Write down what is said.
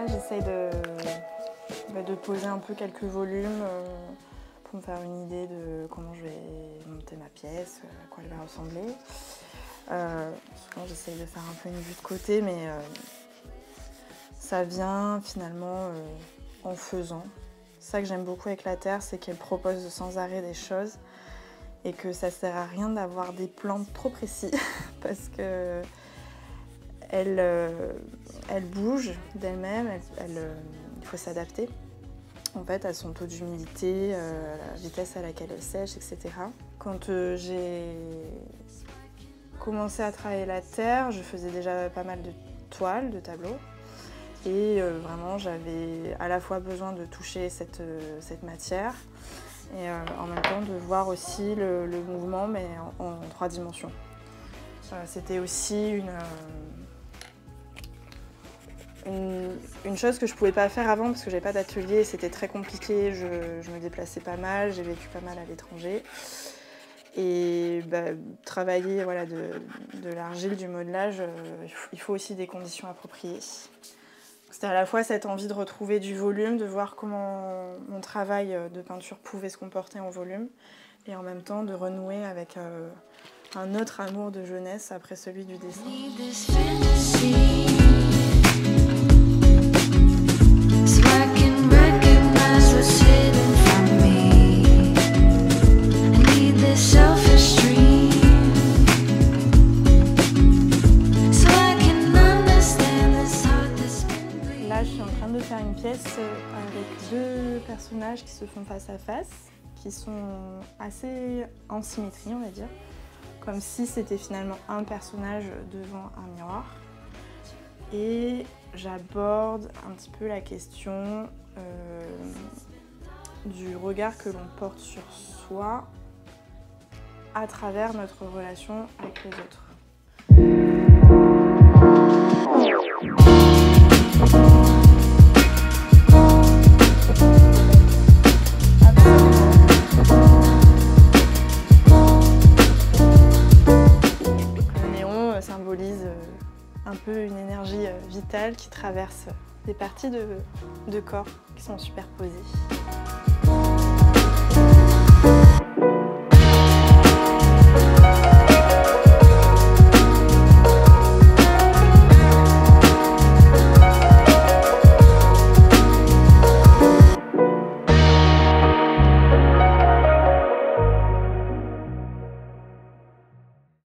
J'essaye de poser un peu quelques volumes pour me faire une idée de comment je vais monter ma pièce, à quoi elle va ressembler. Souvent j'essaye de faire un peu une vue de côté, mais ça vient finalement en faisant. C'est ça que j'aime beaucoup avec la terre, c'est qu'elle propose sans arrêt des choses et que ça sert à rien d'avoir des plans trop précis parce que elle bouge d'elle-même, il faut s'adapter en fait, à son taux d'humidité, à la vitesse à laquelle elle sèche, etc. Quand j'ai commencé à travailler la terre, je faisais déjà pas mal de toiles, de tableaux. Et vraiment, j'avais à la fois besoin de toucher cette matière et en même temps de voir aussi le mouvement, mais en 3 dimensions. C'était aussi une chose que je ne pouvais pas faire avant parce que j'avais pas d'atelier, c'était très compliqué, je me déplaçais pas mal, j'ai vécu pas mal à l'étranger. Et travailler voilà, de l'argile, du modelage, il faut aussi des conditions appropriées. C'était à la fois cette envie de retrouver du volume, de voir comment mon travail de peinture pouvait se comporter en volume, et en même temps de renouer avec un autre amour de jeunesse après celui du dessin. Là, je suis en train de faire une pièce avec 2 personnages qui se font face à face, qui sont assez en symétrie, on va dire, comme si c'était finalement un personnage devant un miroir. Et j'aborde un petit peu la question du regard que l'on porte sur soi à travers notre relation avec les autres. Le néon symbolise un peu une énergie vitale qui traverse des parties de corps qui sont superposées.